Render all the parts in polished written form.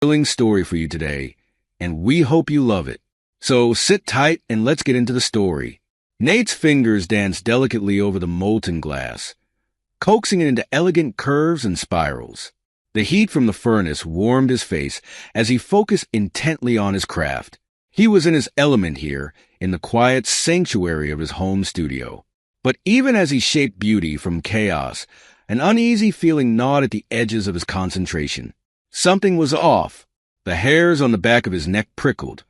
thrilling story for you today, and we hope you love it. So sit tight and let's get into the story. Nate's fingers danced delicately over the molten glass, coaxing it into elegant curves and spirals. The heat from the furnace warmed his face as he focused intently on his craft. He was in his element here, in the quiet sanctuary of his home studio. But even as he shaped beauty from chaos, an uneasy feeling gnawed at the edges of his concentration. Something was off. The hairs on the back of his neck prickled,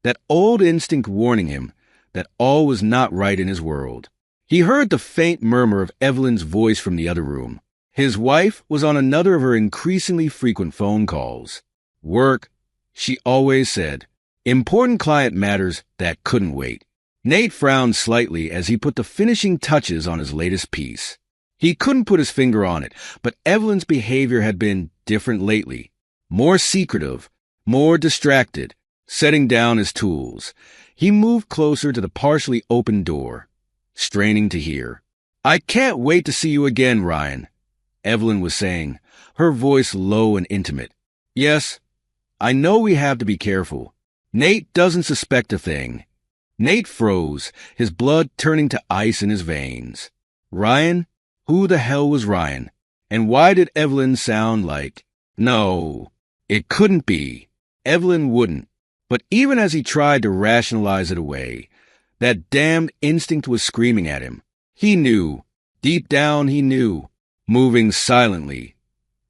that old instinct warning him that all was not right in his world. He heard the faint murmur of Evelyn's voice from the other room. His wife was on another of her increasingly frequent phone calls. Work, she always said. Important client matters that couldn't wait. Nate frowned slightly as he put the finishing touches on his latest piece. He couldn't put his finger on it, but Evelyn's behavior had been different lately. More secretive, more distracted. Setting down his tools, he moved closer to the partially open door, straining to hear. "I can't wait to see you again, Ryan," Evelyn was saying, her voice low and intimate. "Yes, I know we have to be careful. Nate doesn't suspect a thing." Nate froze, his blood turning to ice in his veins. Ryan? Who the hell was Ryan? And why did Evelyn sound like... No, it couldn't be. Evelyn wouldn't. But even as he tried to rationalize it away, that damned instinct was screaming at him. He knew. Deep down he knew. Moving silently,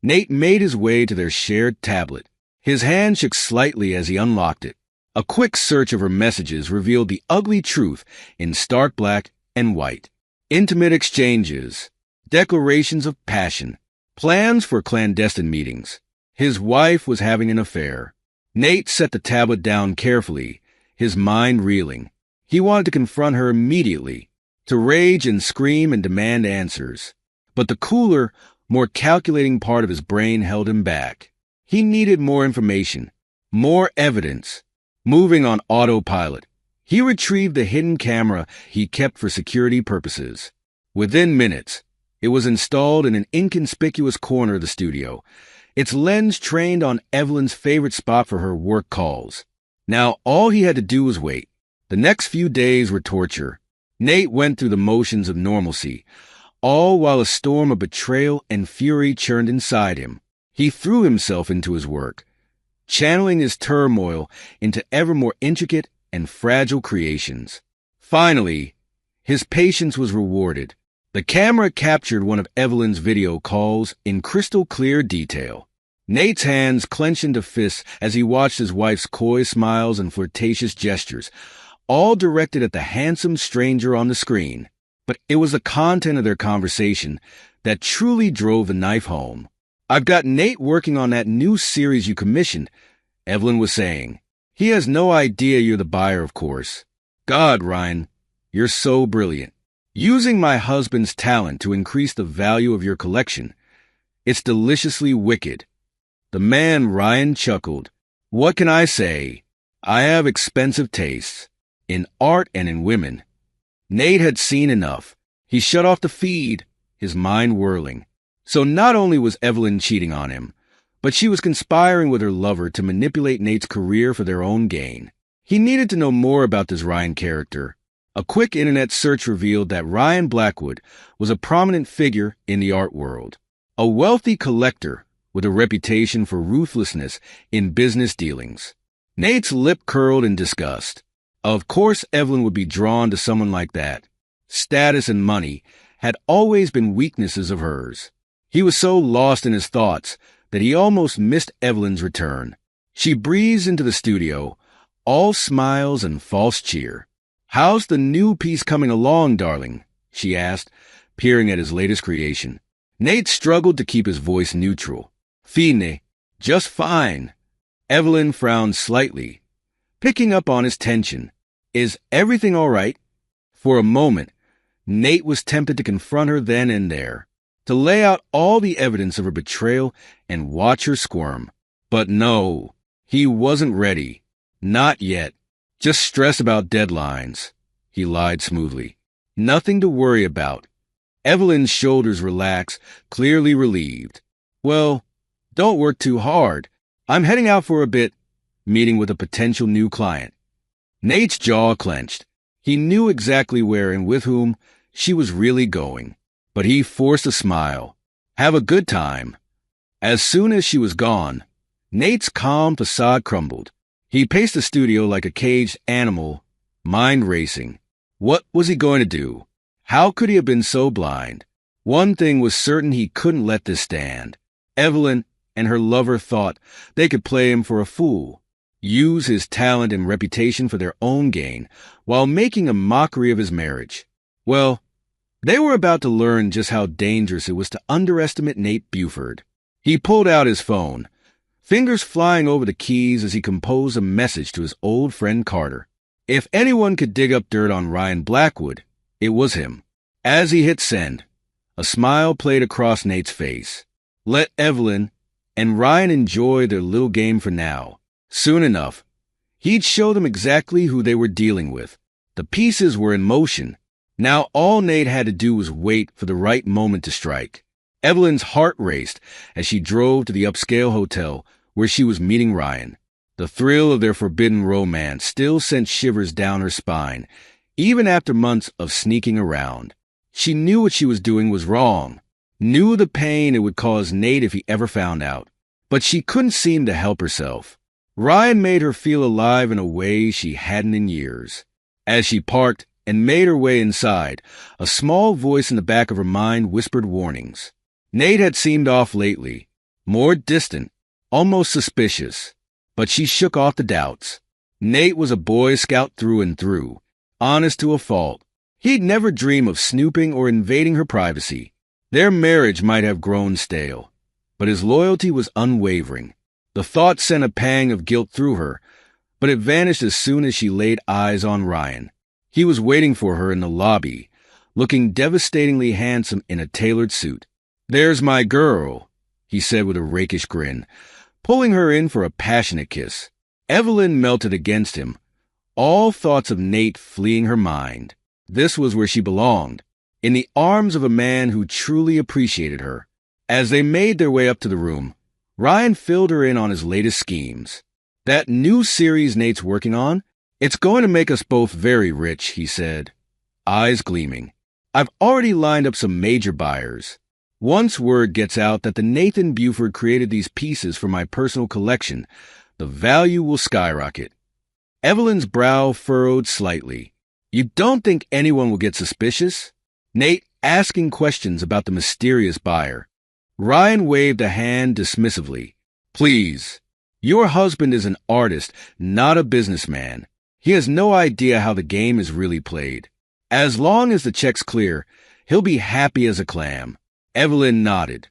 Nate made his way to their shared tablet. His hand shook slightly as he unlocked it. A quick search of her messages revealed the ugly truth in stark black and white. Intimate exchanges, declarations of passion, plans for clandestine meetings. His wife was having an affair. Nate set the tablet down carefully, his mind reeling. He wanted to confront her immediately, to rage and scream and demand answers. But the cooler, more calculating part of his brain held him back. He needed more information, more evidence. Moving on autopilot, he retrieved the hidden camera he kept for security purposes. Within minutes, it was installed in an inconspicuous corner of the studio, its lens trained on Evelyn's favorite spot for her work calls. Now all he had to do was wait. The next few days were torture. Nate went through the motions of normalcy, all while a storm of betrayal and fury churned inside him. He threw himself into his work, channeling his turmoil into ever more intricate and fragile creations. Finally, his patience was rewarded. The camera captured one of Evelyn's video calls in crystal clear detail. Nate's hands clenched into fists as he watched his wife's coy smiles and flirtatious gestures, all directed at the handsome stranger on the screen. But it was the content of their conversation that truly drove the knife home. "I've got Nate working on that new series you commissioned," Evelyn was saying. "He has no idea you're the buyer, of course. God, Ryan, you're so brilliant. Using my husband's talent to increase the value of your collection. It's deliciously wicked." The man, Ryan, chuckled. "What can I say? I have expensive tastes, in art and in women." Nate had seen enough. He shut off the feed, his mind whirling. So not only was Evelyn cheating on him, but she was conspiring with her lover to manipulate Nate's career for their own gain. He needed to know more about this Ryan character. A quick internet search revealed that Ryan Blackwood was a prominent figure in the art world, a wealthy collector with a reputation for ruthlessness in business dealings. Nate's lip curled in disgust. Of course Evelyn would be drawn to someone like that. Status and money had always been weaknesses of hers. He was so lost in his thoughts that he almost missed Evelyn's return. She breezed into the studio, all smiles and false cheer. "How's the new piece coming along, darling?" she asked, peering at his latest creation. Nate struggled to keep his voice neutral. "Fine, just fine." Evelyn frowned slightly, picking up on his tension. "Is everything all right?" For a moment, Nate was tempted to confront her then and there, to lay out all the evidence of her betrayal and watch her squirm. But no, he wasn't ready. Not yet. "Just stress about deadlines," he lied smoothly. "Nothing to worry about." Evelyn's shoulders relaxed, clearly relieved. "Well, don't work too hard. I'm heading out for a bit, meeting with a potential new client. Nate's jaw clenched. He knew exactly where and with whom she was really going, but he forced a smile. Have a good time. As soon as she was gone, Nate's calm facade crumbled. He paced the studio like a caged animal, mind racing. What was he going to do? How could he have been so blind? One thing was certain: he couldn't let this stand. Evelyn and her lover thought they could play him for a fool, use his talent and reputation for their own gain, while making a mockery of his marriage. Well, they were about to learn just how dangerous it was to underestimate Nate Buford. He pulled out his phone, fingers flying over the keys as he composed a message to his old friend Carter. If anyone could dig up dirt on Ryan Blackwood, it was him. As he hit send, a smile played across Nate's face. Let Evelyn and Ryan enjoy their little game for now. Soon enough, he'd show them exactly who they were dealing with. The pieces were in motion. Now all Nate had to do was wait for the right moment to strike. Evelyn's heart raced as she drove to the upscale hotel where she was meeting Ryan. The thrill of their forbidden romance still sent shivers down her spine, even after months of sneaking around. She knew what she was doing was wrong, knew the pain it would cause Nate if he ever found out, but she couldn't seem to help herself. Ryan made her feel alive in a way she hadn't in years. As she parked and made her way inside, a small voice in the back of her mind whispered warnings. Nate had seemed off lately, more distant, almost suspicious, but she shook off the doubts. Nate was a Boy Scout through and through, honest to a fault. He'd never dream of snooping or invading her privacy. Their marriage might have grown stale, but his loyalty was unwavering. The thought sent a pang of guilt through her, but it vanished as soon as she laid eyes on Ryan. He was waiting for her in the lobby, looking devastatingly handsome in a tailored suit. "There's my girl," he said with a rakish grin, pulling her in for a passionate kiss. Evelyn melted against him, all thoughts of Nate fleeing her mind. This was where she belonged, in the arms of a man who truly appreciated her. As they made their way up to the room, Ryan filled her in on his latest schemes. "That new series Nate's working on, it's going to make us both very rich," he said, eyes gleaming. "I've already lined up some major buyers. Once word gets out that the Nathan Buford created these pieces for my personal collection, the value will skyrocket." Evelyn's brow furrowed slightly. "You don't think anyone will get suspicious?" Nate asking questions about the mysterious buyer. Ryan waved a hand dismissively. "Please, your husband is an artist, not a businessman. He has no idea how the game is really played. As long as the check's clear, he'll be happy as a clam." Evelyn nodded,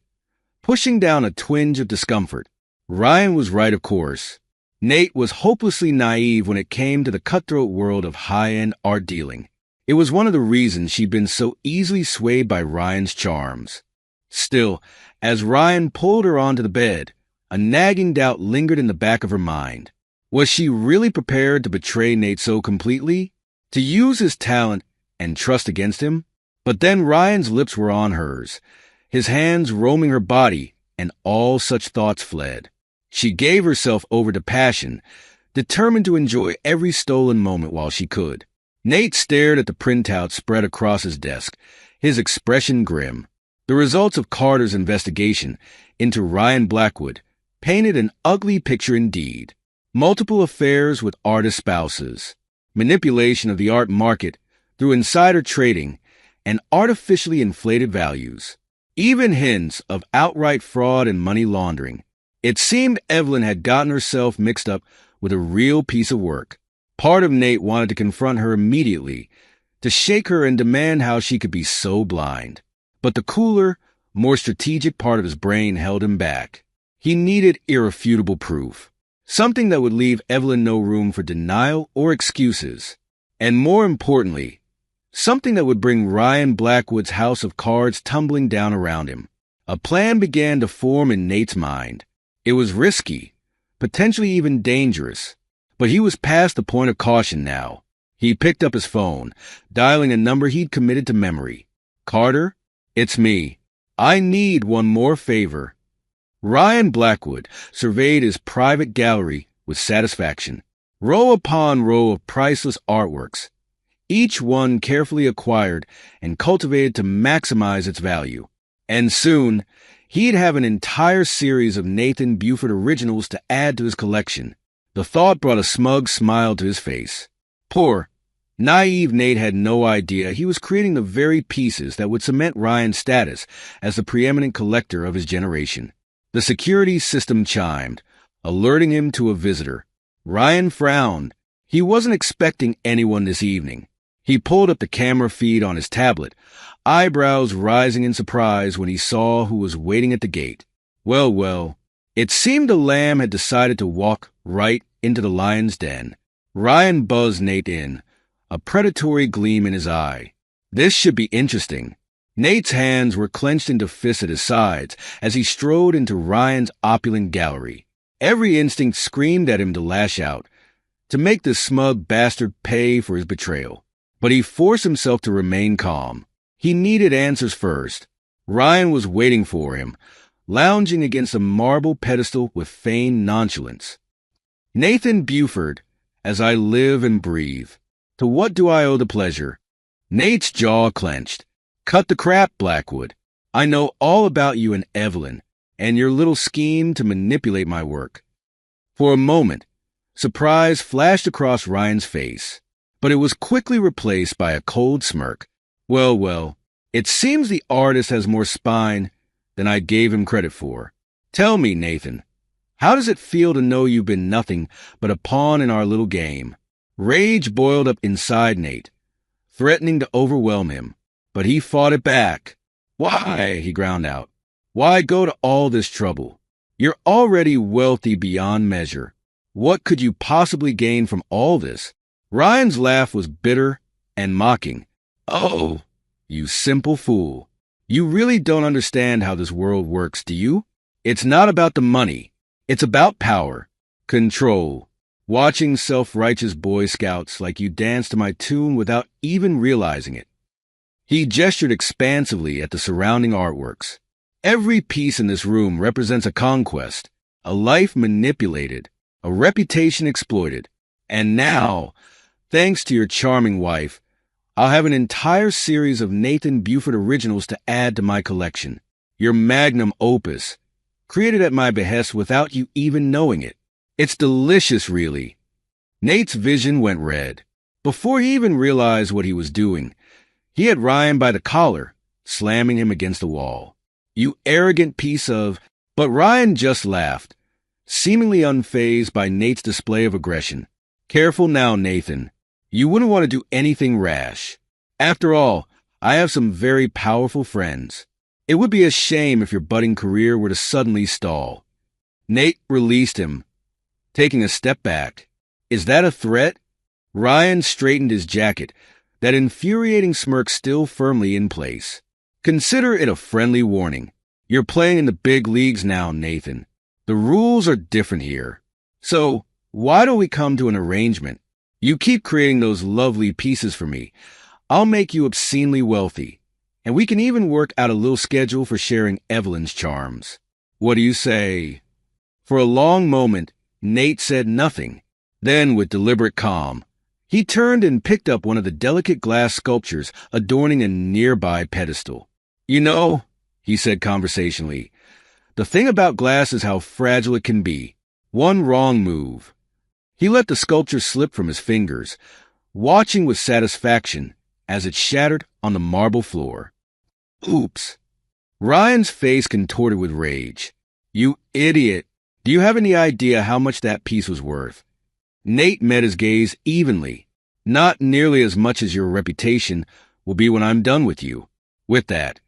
pushing down a twinge of discomfort. Ryan was right, of course. Nate was hopelessly naive when it came to the cutthroat world of high-end art dealing. It was one of the reasons she'd been so easily swayed by Ryan's charms. Still, as Ryan pulled her onto the bed, a nagging doubt lingered in the back of her mind. Was she really prepared to betray Nate so completely? To use his talent and trust against him? But then Ryan's lips were on hers, his hands roaming her body, and all such thoughts fled. She gave herself over to passion, determined to enjoy every stolen moment while she could. Nate stared at the printout spread across his desk, his expression grim. The results of Carter's investigation into Ryan Blackwood painted an ugly picture indeed. Multiple affairs with artist spouses, manipulation of the art market through insider trading, and artificially inflated values. Even hints of outright fraud and money laundering. It seemed Evelyn had gotten herself mixed up with a real piece of work. Part of Nate wanted to confront her immediately, to shake her and demand how she could be so blind. But the cooler, more strategic part of his brain held him back. He needed irrefutable proof, something that would leave Evelyn no room for denial or excuses. And more importantly, something that would bring Ryan Blackwood's house of cards tumbling down around him. A plan began to form in Nate's mind. It was risky, potentially even dangerous, but he was past the point of caution now. He picked up his phone, dialing a number he'd committed to memory. "Carter, it's me. I need one more favor." Ryan Blackwood surveyed his private gallery with satisfaction. Row upon row of priceless artworks, each one carefully acquired and cultivated to maximize its value. And soon, he'd have an entire series of Nathan Buford originals to add to his collection. The thought brought a smug smile to his face. Poor, naive Nate had no idea he was creating the very pieces that would cement Ryan's status as the preeminent collector of his generation. The security system chimed, alerting him to a visitor. Ryan frowned. He wasn't expecting anyone this evening. He pulled up the camera feed on his tablet, eyebrows rising in surprise when he saw who was waiting at the gate. Well, it seemed the lamb had decided to walk right into the lion's den. Ryan buzzed Nate in, a predatory gleam in his eye. This should be interesting. Nate's hands were clenched into fists at his sides as he strode into Ryan's opulent gallery. Every instinct screamed at him to lash out, to make this smug bastard pay for his betrayal. But he forced himself to remain calm. He needed answers first. Ryan was waiting for him, lounging against a marble pedestal with feigned nonchalance. Nathan Buford, as I live and breathe. To what do I owe the pleasure? Nate's jaw clenched. Cut the crap, Blackwood. I know all about you and Evelyn, and your little scheme to manipulate my work. For a moment, surprise flashed across Ryan's face, but it was quickly replaced by a cold smirk. Well, it seems the artist has more spine than I gave him credit for. Tell me, Nathan, how does it feel to know you've been nothing but a pawn in our little game? Rage boiled up inside Nate, threatening to overwhelm him, but he fought it back. Why, he ground out. Why go to all this trouble? You're already wealthy beyond measure. What could you possibly gain from all this? Ryan's laugh was bitter and mocking. Oh, you simple fool. You really don't understand how this world works, do you? It's not about the money. It's about power, control. Watching self-righteous Boy Scouts like you dance to my tune without even realizing it. He gestured expansively at the surrounding artworks. Every piece in this room represents a conquest, a life manipulated, a reputation exploited. And now, thanks to your charming wife, I'll have an entire series of Nathan Buford originals to add to my collection. Your magnum opus, created at my behest without you even knowing it. It's delicious, really. Nate's vision went red. Before he even realized what he was doing, he had Ryan by the collar, slamming him against the wall. You arrogant piece of... But Ryan just laughed, seemingly unfazed by Nate's display of aggression. Careful now, Nathan. You wouldn't want to do anything rash. After all, I have some very powerful friends. It would be a shame if your budding career were to suddenly stall. Nate released him, taking a step back. Is that a threat? Ryan straightened his jacket, that infuriating smirk still firmly in place. Consider it a friendly warning. You're playing in the big leagues now, Nathan. The rules are different here. So, why don't we come to an arrangement? You keep creating those lovely pieces for me. I'll make you obscenely wealthy. And we can even work out a little schedule for sharing Evelyn's charms. What do you say? For a long moment, Nate said nothing. Then, with deliberate calm, he turned and picked up one of the delicate glass sculptures adorning a nearby pedestal. You know, he said conversationally, the thing about glass is how fragile it can be. One wrong move. He let the sculpture slip from his fingers, watching with satisfaction as it shattered on the marble floor. Oops. Ryan's face contorted with rage. You idiot. Do you have any idea how much that piece was worth? Nate met his gaze evenly. Not nearly as much as your reputation will be when I'm done with you. With that,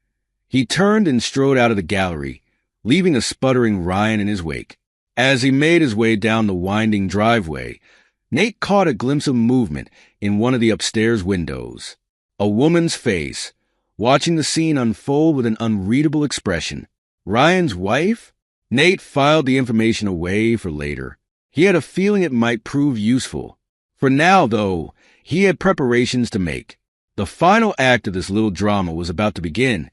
he turned and strode out of the gallery, leaving a sputtering Ryan in his wake. As he made his way down the winding driveway, Nate caught a glimpse of movement in one of the upstairs windows. A woman's face, watching the scene unfold with an unreadable expression. Ryan's wife? Nate filed the information away for later. He had a feeling it might prove useful. For now, though, he had preparations to make. The final act of this little drama was about to begin,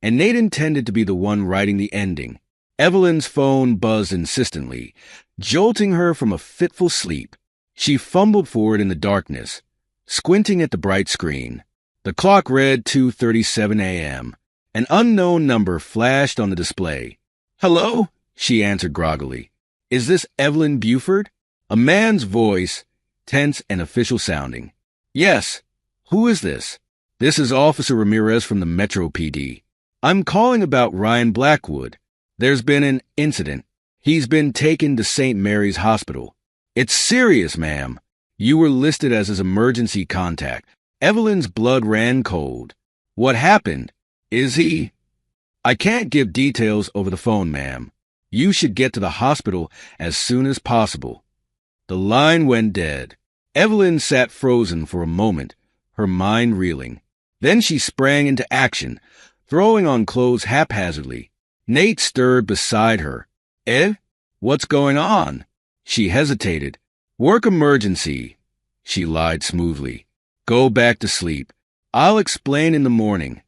and Nate intended to be the one writing the ending. Evelyn's phone buzzed insistently, jolting her from a fitful sleep. She fumbled for it in the darkness, squinting at the bright screen. The clock read 2:37 a.m. An unknown number flashed on the display. "Hello?" she answered groggily. "Is this Evelyn Buford?" A man's voice, tense and official sounding. "Yes. Who is this?" "This is Officer Ramirez from the Metro PD. I'm calling about Ryan Blackwood. There's been an incident. He's been taken to St. Mary's Hospital." "It's serious, ma'am. You were listed as his emergency contact." Evelyn's blood ran cold. "What happened? Is he—" "I can't give details over the phone, ma'am. You should get to the hospital as soon as possible." The line went dead. Evelyn sat frozen for a moment, her mind reeling. Then she sprang into action, throwing on clothes haphazardly. Nate stirred beside her. "Ev? What's going on?" She hesitated. "Work emergency," she lied smoothly. "Go back to sleep. I'll explain in the morning."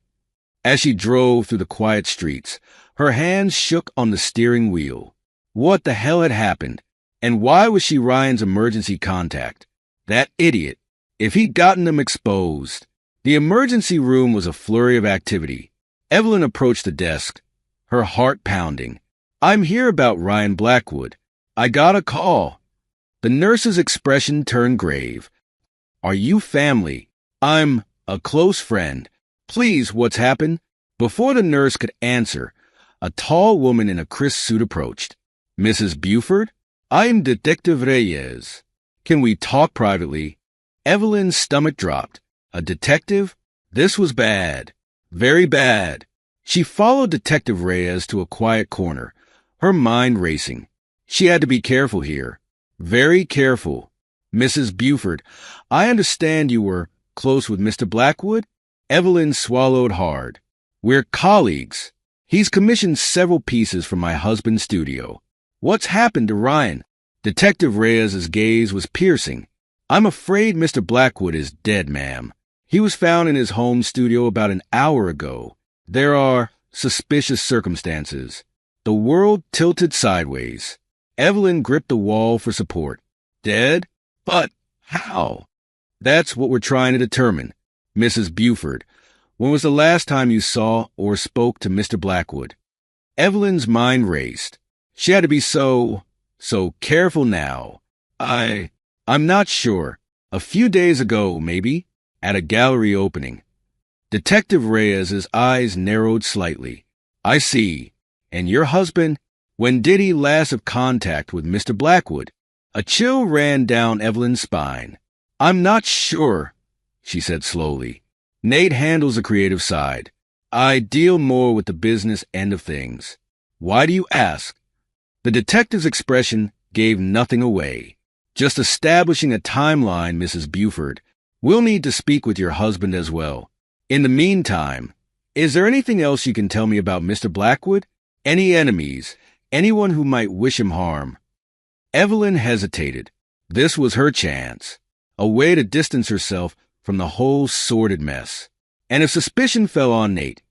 As she drove through the quiet streets, her hands shook on the steering wheel. What the hell had happened? And why was she Ryan's emergency contact? That idiot. If he'd gotten them exposed. The emergency room was a flurry of activity. Evelyn approached the desk, her heart pounding. "I'm here about Ryan Blackwood. I got a call." The nurse's expression turned grave. "Are you family?" "I'm a close friend. Please, what's happened?" Before the nurse could answer, a tall woman in a crisp suit approached. "Mrs. Buford? I'm Detective Reyes. Can we talk privately?" Evelyn's stomach dropped. A detective? This was bad. Very bad. She followed Detective Reyes to a quiet corner, her mind racing. She had to be careful here. Very careful. "Mrs. Buford, I understand you were close with Mr. Blackwood?" Evelyn swallowed hard. "We're colleagues. He's commissioned several pieces from my husband's studio." "What's happened to Ryan?" Detective Reyes's gaze was piercing. "I'm afraid Mr. Blackwood is dead, ma'am. He was found in his home studio about an hour ago. There are suspicious circumstances." The world tilted sideways. Evelyn gripped the wall for support. "Dead? But how?" "That's what we're trying to determine. Mrs. Buford, when was the last time you saw or spoke to Mr. Blackwood?" Evelyn's mind raced. She had to be so careful now. I'm not sure. A few days ago, maybe, at a gallery opening." Detective Reyes's eyes narrowed slightly. "I see. And your husband, when did he last have contact with Mr. Blackwood?" A chill ran down Evelyn's spine. "I'm not sure," she said slowly. "Nate handles the creative side. I deal more with the business end of things." "Why do you ask?" The detective's expression gave nothing away. "Just establishing a timeline, Mrs. Buford. We'll need to speak with your husband as well. In the meantime, is there anything else you can tell me about Mr. Blackwood? Any enemies? Anyone who might wish him harm?" Evelyn hesitated. This was her chance. A way to distance herself from the whole sordid mess. And if suspicion fell on Nate,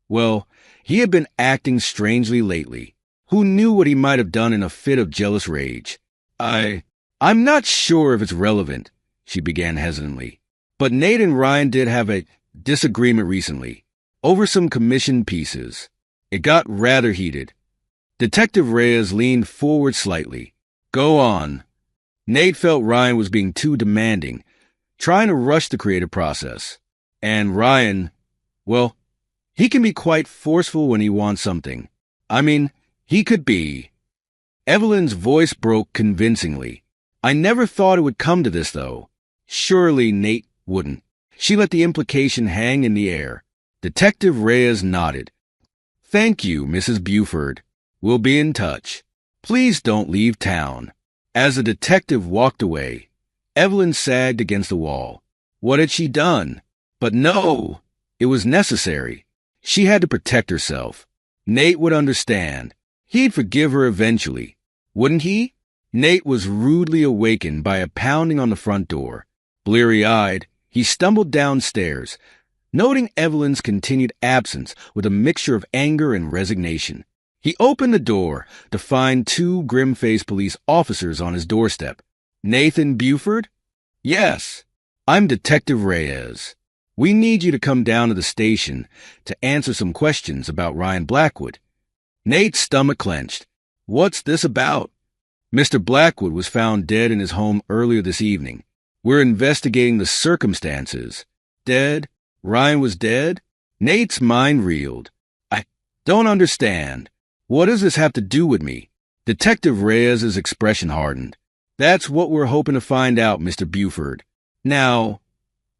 well, he had been acting strangely lately. Who knew what he might have done in a fit of jealous rage? I'm not sure if it's relevant," she began hesitantly. "But Nate and Ryan did have a disagreement recently, over some commissioned pieces. It got rather heated." Detective Reyes leaned forward slightly. "Go on." Nate felt Ryan was being too demanding, trying to rush the creative process. And Ryan, well, he can be quite forceful when he wants something. I mean, he could be. Evelyn's voice broke convincingly. "I never thought it would come to this, though. Surely Nate wouldn't." She let the implication hang in the air. Detective Reyes nodded. "Thank you, Mrs. Buford. We'll be in touch. Please don't leave town." As the detective walked away, Evelyn sagged against the wall. What had she done? But no, it was necessary. She had to protect herself. Nate would understand. He'd forgive her eventually. Wouldn't he? Nate was rudely awakened by a pounding on the front door. Bleary-eyed, he stumbled downstairs, noting Evelyn's continued absence with a mixture of anger and resignation. He opened the door to find two grim-faced police officers on his doorstep. Nathan Buford? Yes, I'm Detective Reyes. We need you to come down to the station to answer some questions about Ryan Blackwood. Nate's stomach clenched. What's this about? Mr. Blackwood was found dead in his home earlier this evening. We're investigating the circumstances. Dead? Ryan was dead? Nate's mind reeled. I don't understand. What does this have to do with me? Detective Reyes's expression hardened. That's what we're hoping to find out, Mr. Buford. Now,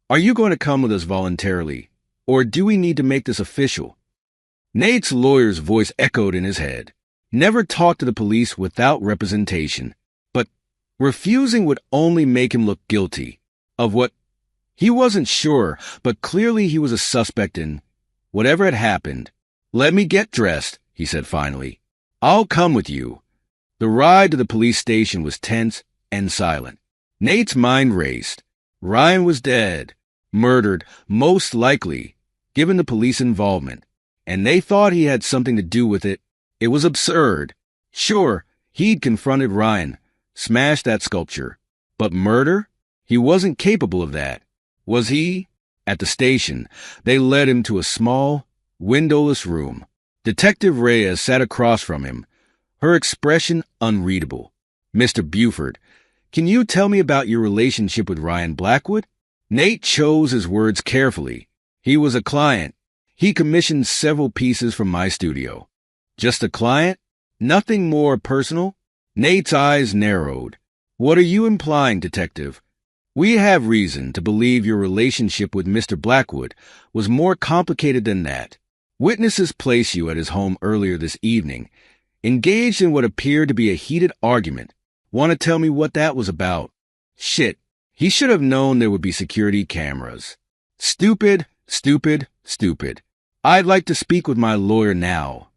are you going to come with us voluntarily, or do we need to make this official? Nate's lawyer's voice echoed in his head. Never talk to the police without representation. But refusing would only make him look guilty. Of what? He wasn't sure, but clearly he was a suspect in whatever had happened. Let me get dressed, he said finally. I'll come with you. The ride to the police station was tense and silent. Nate's mind raced. Ryan was dead, murdered, most likely, given the police involvement, and they thought he had something to do with it. It was absurd. Sure, he'd confronted Ryan, smashed that sculpture. But murder? He wasn't capable of that. Was he? At the station, they led him to a small, windowless room. Detective Reyes sat across from him, her expression unreadable. Mr. Buford, can you tell me about your relationship with Ryan Blackwood? Nate chose his words carefully. He was a client. He commissioned several pieces from my studio. Just a client? Nothing more personal? Nate's eyes narrowed. What are you implying, Detective? We have reason to believe your relationship with Mr. Blackwood was more complicated than that. Witnesses place you at his home earlier this evening, engaged in what appeared to be a heated argument. Want to tell me what that was about? Shit, he should have known there would be security cameras. Stupid, stupid, stupid. I'd like to speak with my lawyer now,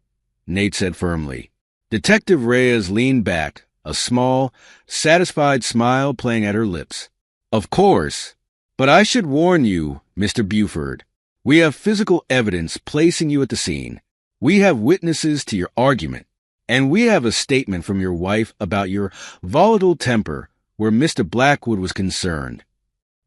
Nate said firmly. Detective Reyes leaned back, a small, satisfied smile playing at her lips. Of course, but I should warn you, Mr. Buford. We have physical evidence placing you at the scene. We have witnesses to your argument. And we have a statement from your wife about your volatile temper where Mr. Blackwood was concerned.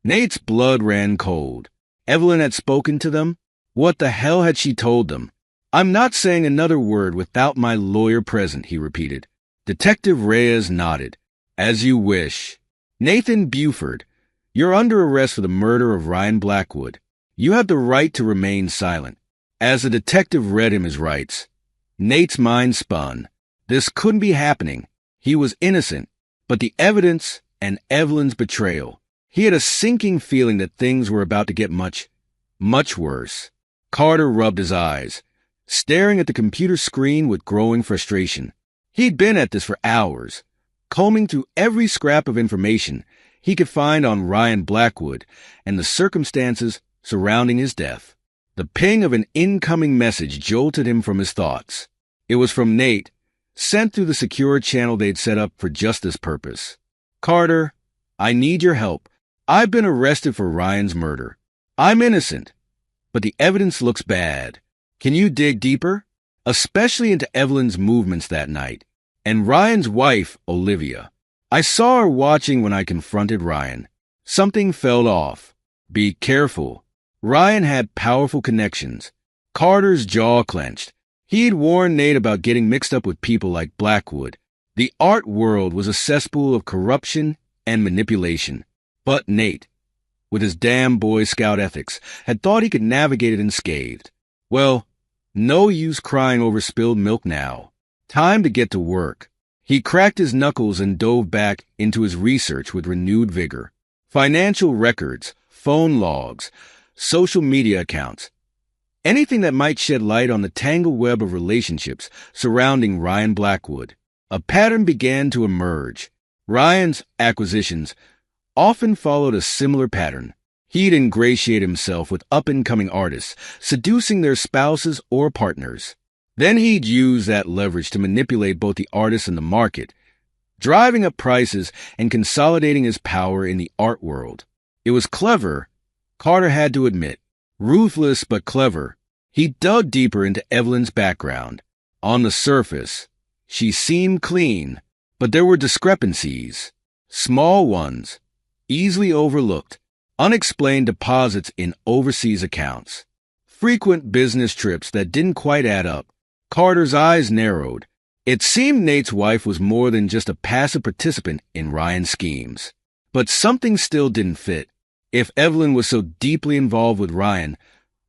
Nate's blood ran cold. Evelyn had spoken to them? What the hell had she told them? I'm not saying another word without my lawyer present, he repeated. Detective Reyes nodded. As you wish. Nathan Buford, you're under arrest for the murder of Ryan Blackwood. You have the right to remain silent. As the detective read him his rights, Nate's mind spun. This couldn't be happening. He was innocent, but the evidence and Evelyn's betrayal. He had a sinking feeling that things were about to get much, much worse. Carter rubbed his eyes, staring at the computer screen with growing frustration. He'd been at this for hours, combing through every scrap of information he could find on Ryan Blackwood and the circumstances surrounding his death. The ping of an incoming message jolted him from his thoughts. It was from Nate, sent through the secure channel they'd set up for just this purpose. Carter, I need your help. I've been arrested for Ryan's murder. I'm innocent, but the evidence looks bad. Can you dig deeper? Especially into Evelyn's movements that night, and Ryan's wife, Olivia. I saw her watching when I confronted Ryan. Something fell off. Be careful. Ryan had powerful connections. Carter's jaw clenched. He'd warned Nate about getting mixed up with people like Blackwood. The art world was a cesspool of corruption and manipulation. But Nate, with his damn Boy Scout ethics, had thought he could navigate it unscathed. Well, no use crying over spilled milk now. Time to get to work. He cracked his knuckles and dove back into his research with renewed vigor. Financial records, phone logs, social media accounts. Anything that might shed light on the tangled web of relationships surrounding Ryan Blackwood. A pattern began to emerge. Ryan's acquisitions often followed a similar pattern. He'd ingratiate himself with up-and-coming artists, seducing their spouses or partners. Then he'd use that leverage to manipulate both the artists and the market, driving up prices and consolidating his power in the art world. It was clever, Carter had to admit. Ruthless but clever. He dug deeper into Evelyn's background. On the surface, she seemed clean, but there were discrepancies. Small ones, easily overlooked, unexplained deposits in overseas accounts, frequent business trips that didn't quite add up. Carter's eyes narrowed. It seemed Nate's wife was more than just a passive participant in Ryan's schemes. But something still didn't fit. If Evelyn was so deeply involved with Ryan,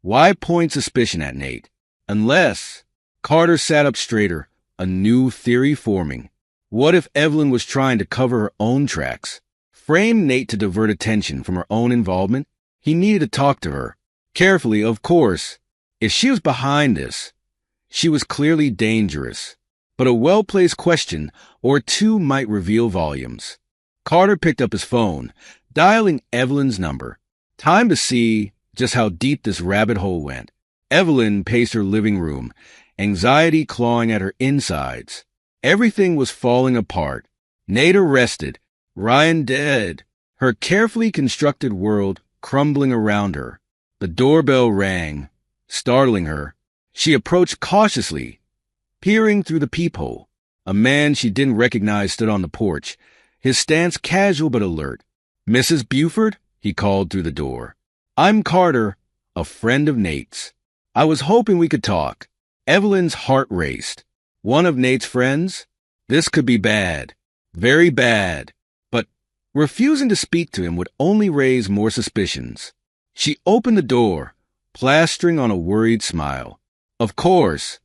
why point suspicion at Nate? Unless... Carter sat up straighter, a new theory forming. What if Evelyn was trying to cover her own tracks? Frame Nate to divert attention from her own involvement? He needed to talk to her. Carefully, of course. If she was behind this, she was clearly dangerous. But a well-placed question or two might reveal volumes. Carter picked up his phone, dialing Evelyn's number. Time to see just how deep this rabbit hole went. Evelyn paced her living room, anxiety clawing at her insides. Everything was falling apart. Nate arrested, Ryan dead, her carefully constructed world crumbling around her. The doorbell rang, startling her. She approached cautiously, peering through the peephole. A man she didn't recognize stood on the porch, his stance casual but alert. "Mrs. Buford?" he called through the door. "I'm Carter, a friend of Nate's. I was hoping we could talk." Evelyn's heart raced. One of Nate's friends? This could be bad. Very bad. But refusing to speak to him would only raise more suspicions. She opened the door, plastering on a worried smile. "Of course.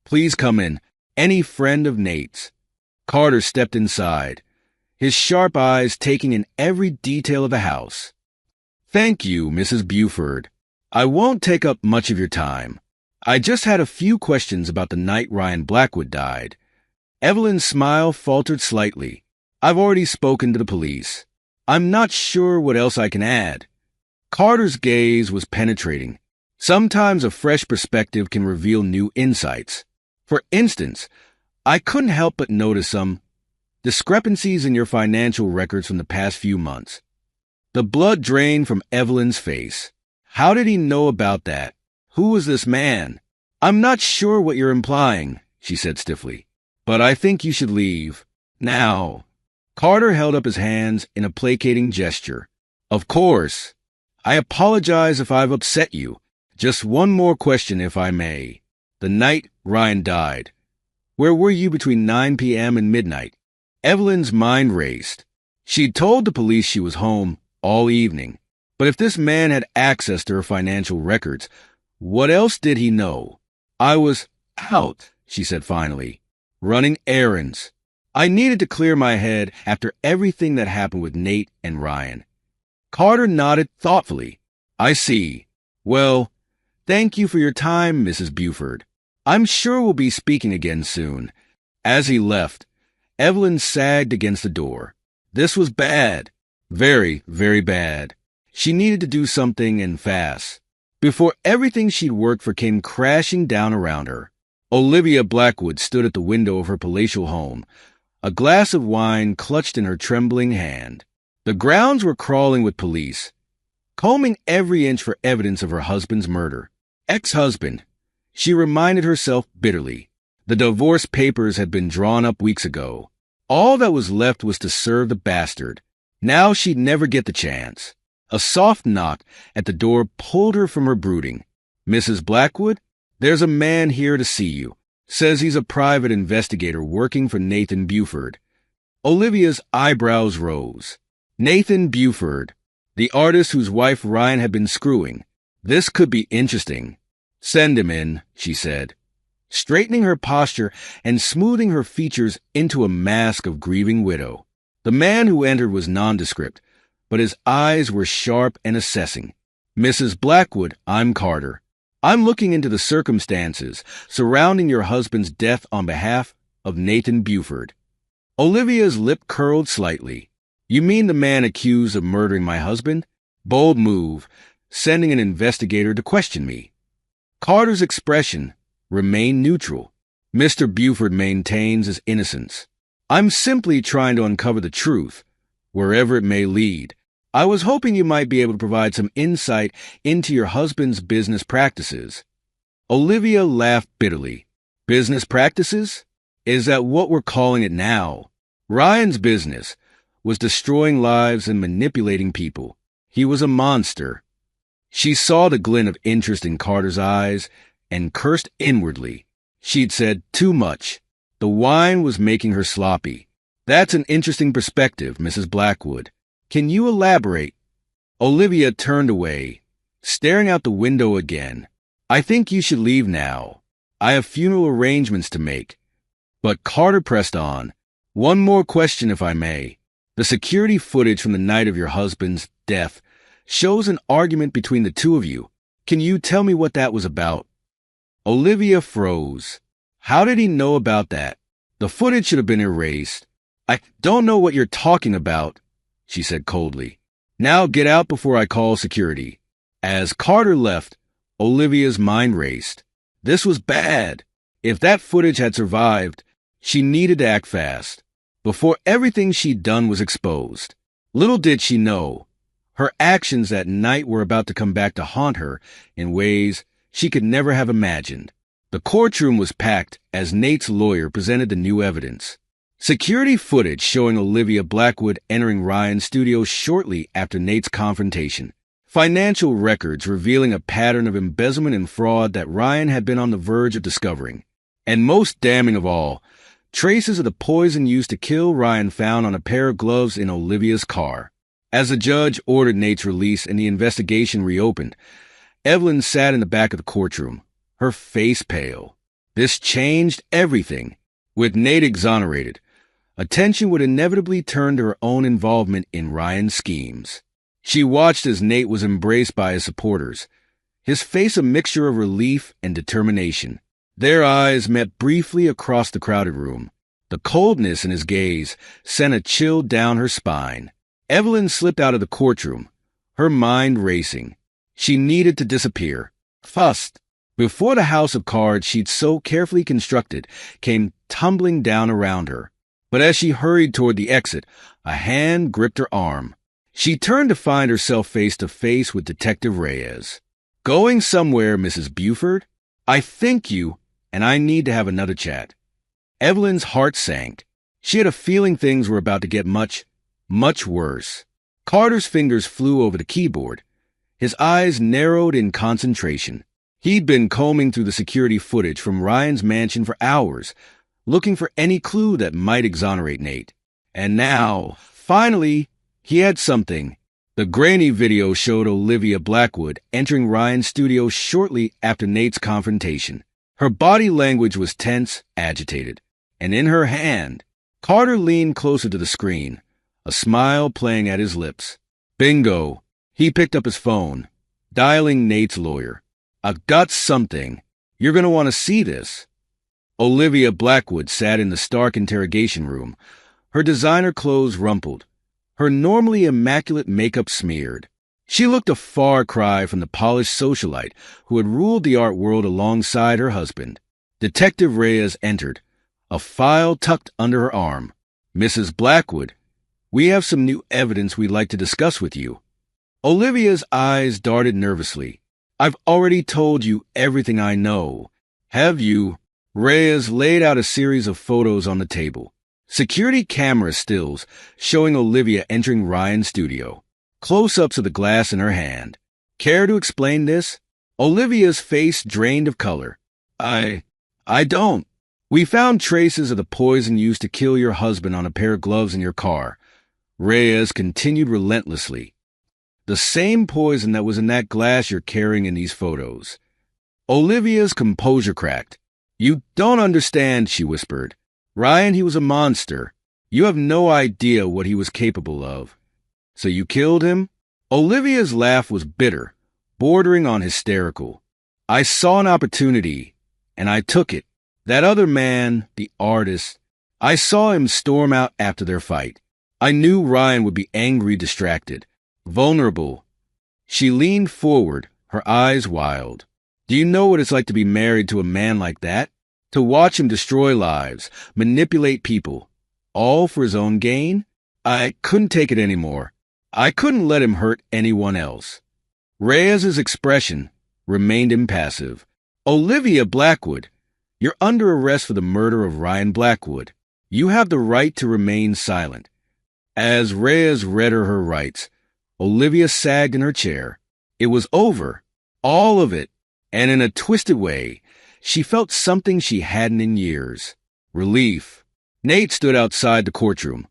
Please come in. Any friend of Nate's." Carter stepped inside, his sharp eyes taking in every detail of the house. "Thank you, Mrs. Buford. I won't take up much of your time. I just had a few questions about the night Ryan Blackwood died." Evelyn's smile faltered slightly. "I've already spoken to the police. I'm not sure what else I can add." Carter's gaze was penetrating. Sometimes a fresh perspective can reveal new insights. "For instance, I couldn't help but notice some discrepancies in your financial records from the past few months." The blood drained from Evelyn's face. How did he know about that? Who was this man? "I'm not sure what you're implying," she said stiffly, "but I think you should leave. Now." Carter held up his hands in a placating gesture. "Of course. I apologize if I've upset you. Just one more question, if I may. The night Ryan died, where were you between 9 p.m. and midnight?" Evelyn's mind raced. She'd told the police she was home all evening. But if this man had access to her financial records, what else did he know? "I was out," she said finally, "running errands. I needed to clear my head after everything that happened with Nate and Ryan." Carter nodded thoughtfully. "I see. Well, thank you for your time, Mrs. Buford. I'm sure we'll be speaking again soon." As he left, Evelyn sagged against the door. This was bad. Very, very bad. She needed to do something, and fast, before everything she'd worked for came crashing down around her. Olivia Blackwood stood at the window of her palatial home, a glass of wine clutched in her trembling hand. The grounds were crawling with police, combing every inch for evidence of her husband's murder. Ex-husband, she reminded herself bitterly. The divorce papers had been drawn up weeks ago. All that was left was to serve the bastard. Now she'd never get the chance. A soft knock at the door pulled her from her brooding. "Mrs. Blackwood, there's a man here to see you. Says he's a private investigator working for Nathan Buford." Olivia's eyebrows rose. Nathan Buford, the artist whose wife Ryan had been screwing. This could be interesting. "Send him in," she said, straightening her posture and smoothing her features into a mask of grieving widow. The man who entered was nondescript, but his eyes were sharp and assessing. "Mrs. Blackwood, I'm Carter. I'm looking into the circumstances surrounding your husband's death on behalf of Nathan Buford." Olivia's lip curled slightly. "You mean the man accused of murdering my husband? Bold move, sending an investigator to question me." Carter's expression remained neutral. "Mr. Buford maintains his innocence. I'm simply trying to uncover the truth, wherever it may lead. I was hoping you might be able to provide some insight into your husband's business practices." Olivia laughed bitterly. Business practices? Is that what we're calling it now? Ryan's business was destroying lives and manipulating people. He was a monster. She saw the glint of interest in Carter's eyes and cursed inwardly. She'd said too much. The wine was making her sloppy. That's an interesting perspective, Mrs. Blackwood. Can you elaborate? Olivia turned away, staring out the window again. I think you should leave now. I have funeral arrangements to make. But Carter pressed on. One more question, if I may. The security footage from the night of your husband's death shows an argument between the two of you. Can you tell me what that was about? Olivia froze. How did he know about that? The footage should have been erased. I don't know what you're talking about, she said coldly. Now get out before I call security. As Carter left, Olivia's mind raced. This was bad. If that footage had survived, she needed to act fast, before everything she'd done was exposed. Little did she know, her actions that night were about to come back to haunt her in ways she could never have imagined. The courtroom was packed as Nate's lawyer presented the new evidence. Security footage showing Olivia Blackwood entering Ryan's studio shortly after Nate's confrontation. Financial records revealing a pattern of embezzlement and fraud that Ryan had been on the verge of discovering. And most damning of all, traces of the poison used to kill Ryan found on a pair of gloves in Olivia's car. As the judge ordered Nate's release and the investigation reopened, Evelyn sat in the back of the courtroom, her face pale. This changed everything. With Nate exonerated, attention would inevitably turn to her own involvement in Ryan's schemes. She watched as Nate was embraced by his supporters, his face a mixture of relief and determination. Their eyes met briefly across the crowded room. The coldness in his gaze sent a chill down her spine. Evelyn slipped out of the courtroom, her mind racing. She needed to disappear. Fast, before the house of cards she'd so carefully constructed came tumbling down around her. But as she hurried toward the exit, a hand gripped her arm. She turned to find herself face to face with Detective Reyes. Going somewhere, Mrs. Buford? I thank you, and I need to have another chat. Evelyn's heart sank. She had a feeling things were about to get much, much worse. Carter's fingers flew over the keyboard. His eyes narrowed in concentration. He'd been combing through the security footage from Ryan's mansion for hours, looking for any clue that might exonerate Nate. And now, finally, he had something. The grainy video showed Olivia Blackwood entering Ryan's studio shortly after Nate's confrontation. Her body language was tense, agitated, and in her hand, Carter leaned closer to the screen, a smile playing at his lips. Bingo! He picked up his phone, dialing Nate's lawyer. I've got something. You're going to want to see this. Olivia Blackwood sat in the stark interrogation room, her designer clothes rumpled, her normally immaculate makeup smeared. She looked a far cry from the polished socialite who had ruled the art world alongside her husband. Detective Reyes entered, a file tucked under her arm. Mrs. Blackwood, we have some new evidence we'd like to discuss with you. Olivia's eyes darted nervously. I've already told you everything I know. Have you? Reyes laid out a series of photos on the table. Security camera stills showing Olivia entering Ryan's studio. Close-ups of the glass in her hand. Care to explain this? Olivia's face drained of color. I don't. We found traces of the poison used to kill your husband on a pair of gloves in your car. Reyes continued relentlessly. The same poison that was in that glass you're carrying in these photos. Olivia's composure cracked. You don't understand, she whispered. Ryan, he was a monster. You have no idea what he was capable of. So you killed him? Olivia's laugh was bitter, bordering on hysterical. I saw an opportunity, and I took it. That other man, the artist, I saw him storm out after their fight. I knew Ryan would be angry, distracted, vulnerable. She leaned forward, her eyes wild. Do you know what it's like to be married to a man like that? To watch him destroy lives, manipulate people, all for his own gain? I couldn't take it anymore. I couldn't let him hurt anyone else. Reyes's expression remained impassive. Olivia Blackwood, You're under arrest for the murder of Ryan Blackwood. You have the right to remain silent." As Reyes read her rights, Olivia sagged in her chair. It was over. All of it. And in a twisted way, she felt something she hadn't in years. Relief. Nate stood outside the courtroom,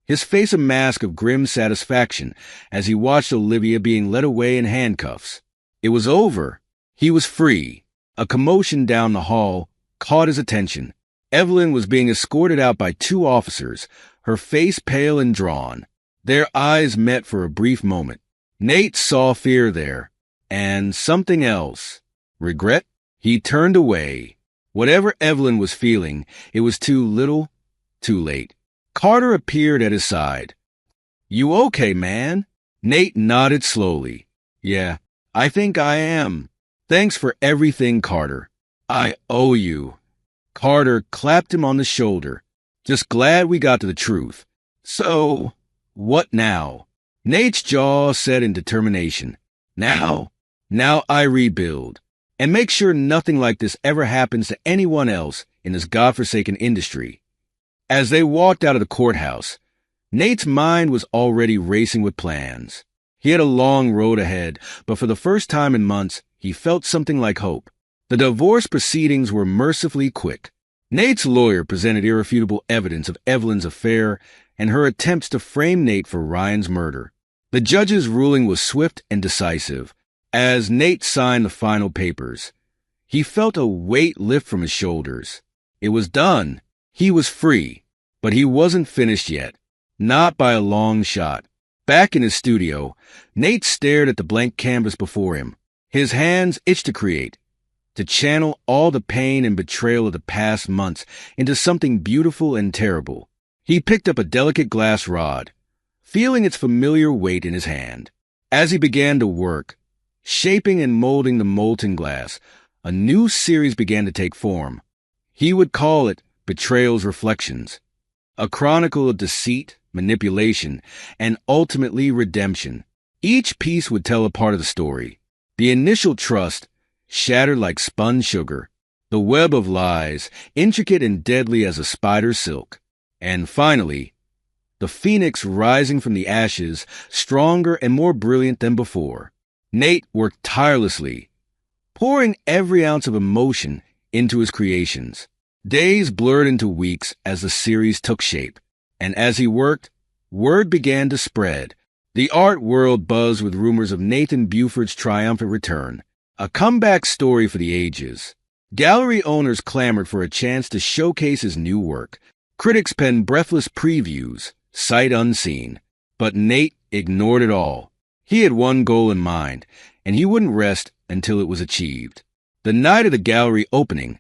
his face a mask of grim satisfaction as he watched Olivia being led away in handcuffs. It was over. He was free. A commotion down the hall caught his attention. Evelyn was being escorted out by two officers, her face pale and drawn. Their eyes met for a brief moment. Nate saw fear there, and something else. Regret? He turned away. Whatever Evelyn was feeling, it was too little, too late. Carter appeared at his side. "You okay, man?" Nate nodded slowly. "Yeah, I think I am. Thanks for everything, Carter. I owe you." Carter clapped him on the shoulder. "Just glad we got to the truth. So, what now?" Nate's jaw set in determination. Now I rebuild. And make sure nothing like this ever happens to anyone else in this godforsaken industry. As they walked out of the courthouse, Nate's mind was already racing with plans. He had a long road ahead, but for the first time in months, he felt something like hope. The divorce proceedings were mercifully quick. Nate's lawyer presented irrefutable evidence of Evelyn's affair and her attempts to frame Nate for Ryan's murder. The judge's ruling was swift and decisive. As Nate signed the final papers, he felt a weight lift from his shoulders. It was done. He was free. But he wasn't finished yet. Not by a long shot. Back in his studio, Nate stared at the blank canvas before him. His hands itched to create, to channel all the pain and betrayal of the past months into something beautiful and terrible. He picked up a delicate glass rod, feeling its familiar weight in his hand. As he began to work, shaping and molding the molten glass, a new series began to take form. He would call it Betrayal's Reflections, a chronicle of deceit, manipulation, and ultimately redemption. Each piece would tell a part of the story. The initial trust, shattered like spun sugar, the web of lies, intricate and deadly as a spider's silk, and finally, the phoenix rising from the ashes, stronger and more brilliant than before. Nate worked tirelessly, pouring every ounce of emotion into his creations. Days blurred into weeks as the series took shape, and as he worked, word began to spread. The art world buzzed with rumors of Nathan Buford's triumphant return, a comeback story for the ages. Gallery owners clamored for a chance to showcase his new work. Critics penned breathless previews, sight unseen. But Nate ignored it all. He had one goal in mind, and he wouldn't rest until it was achieved. The night of the gallery opening,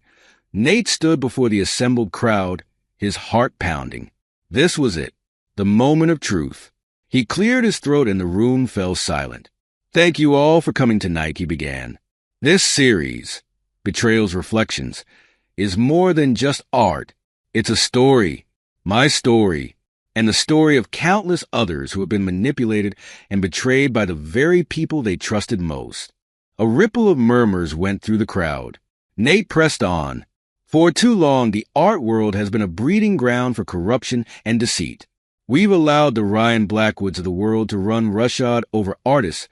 Nate stood before the assembled crowd, his heart pounding. This was it, the moment of truth. He cleared his throat and the room fell silent. "Thank you all for coming tonight," he began. "This series, Betrayal's Reflections, is more than just art. It's a story, my story, and the story of countless others who have been manipulated and betrayed by the very people they trusted most." A ripple of murmurs went through the crowd. Nate pressed on. "For too long, the art world has been a breeding ground for corruption and deceit. We've allowed the Ryan Blackwoods of the world to run roughshod over artists,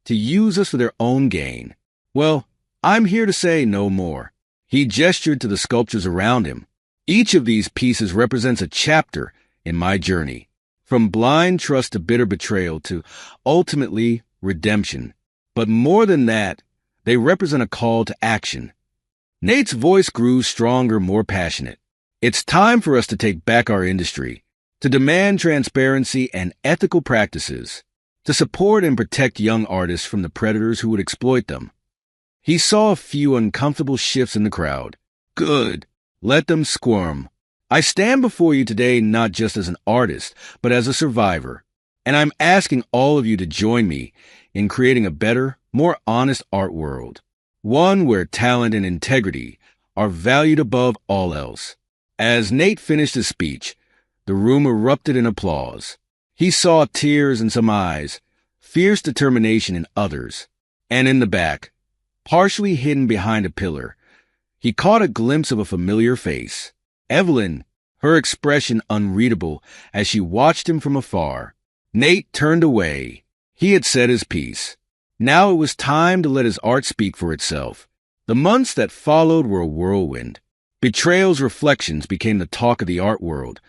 to use us for their own gain. Well, I'm here to say no more." He gestured to the sculptures around him. "Each of these pieces represents a chapter in my journey, from blind trust to bitter betrayal to, ultimately, redemption. But more than that, they represent a call to action." Nate's voice grew stronger, more passionate. "It's time for us to take back our industry, to demand transparency and ethical practices, to support and protect young artists from the predators who would exploit them." He saw a few uncomfortable shifts in the crowd. "Good. Let them squirm. I stand before you today not just as an artist, but as a survivor, and I'm asking all of you to join me in creating a better, more honest art world, one where talent and integrity are valued above all else." As Nate finished his speech, the room erupted in applause. He saw tears in some eyes, fierce determination in others, and in the back, partially hidden behind a pillar, He caught a glimpse of a familiar face. Evelyn, her expression unreadable as she watched him from afar. Nate turned away. He had said his piece. Now it was time to let his art speak for itself. The months that followed were a whirlwind. Betrayal's reflections became the talk of the art world,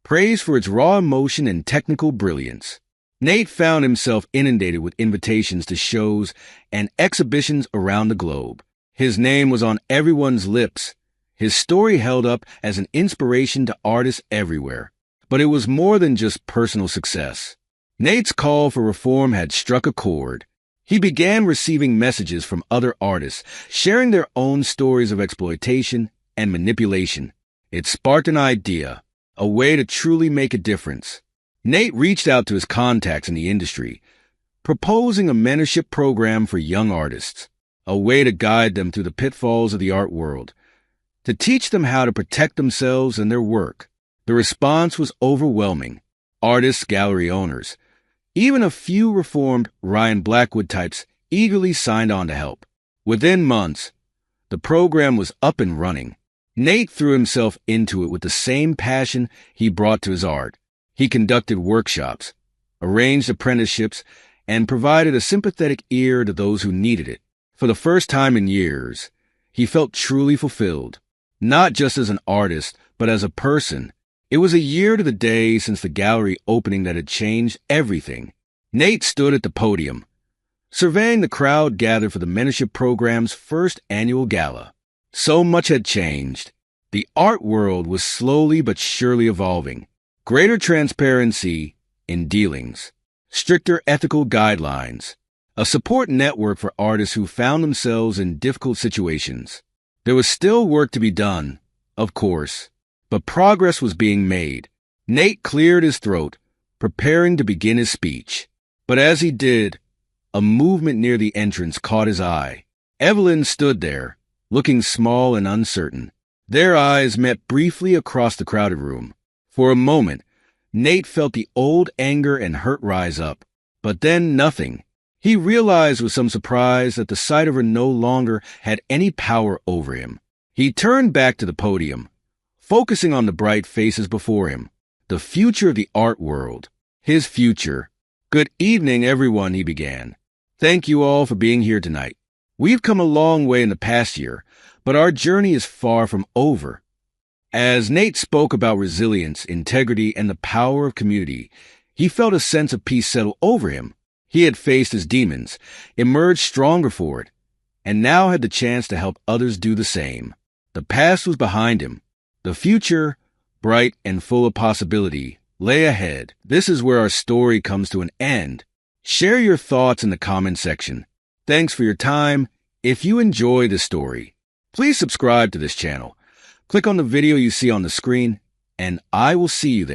praised for its raw emotion and technical brilliance. Nate found himself inundated with invitations to shows and exhibitions around the globe. His name was on everyone's lips. His story held up as an inspiration to artists everywhere. But it was more than just personal success. Nate's call for reform had struck a chord. He began receiving messages from other artists, sharing their own stories of exploitation and manipulation. It sparked an idea, a way to truly make a difference. Nate reached out to his contacts in the industry, proposing a mentorship program for young artists, a way to guide them through the pitfalls of the art world, to teach them how to protect themselves and their work. The response was overwhelming. Artists, gallery owners, even a few reformed Ryan Blackwood types eagerly signed on to help. Within months, the program was up and running. Nate threw himself into it with the same passion he brought to his art. He conducted workshops, arranged apprenticeships, and provided a sympathetic ear to those who needed it. For the first time in years, he felt truly fulfilled, not just as an artist, but as a person. It was a year to the day since the gallery opening that had changed everything. Nate stood at the podium, surveying the crowd gathered for the mentorship program's first annual gala. So much had changed. The art world was slowly but surely evolving. Greater transparency in dealings, stricter ethical guidelines, a support network for artists who found themselves in difficult situations. There was still work to be done, of course, but progress was being made. Nate cleared his throat, preparing to begin his speech. But as he did, a movement near the entrance caught his eye. Evelyn stood there, looking small and uncertain. Their eyes met briefly across the crowded room. For a moment, Nate felt the old anger and hurt rise up, but then nothing. He realized with some surprise that the sight of her no longer had any power over him. He turned back to the podium, focusing on the bright faces before him. The future of the art world. His future. "Good evening, everyone," he began. "Thank you all for being here tonight. We've come a long way in the past year, but our journey is far from over." As Nate spoke about resilience, integrity, and the power of community, he felt a sense of peace settle over him. He had faced his demons, emerged stronger for it, and now had the chance to help others do the same. The past was behind him. The future, bright and full of possibility, lay ahead. This is where our story comes to an end. Share your thoughts in the comment section. Thanks for your time. If you enjoy this story, please subscribe to this channel. Click on the video you see on the screen, and I will see you there.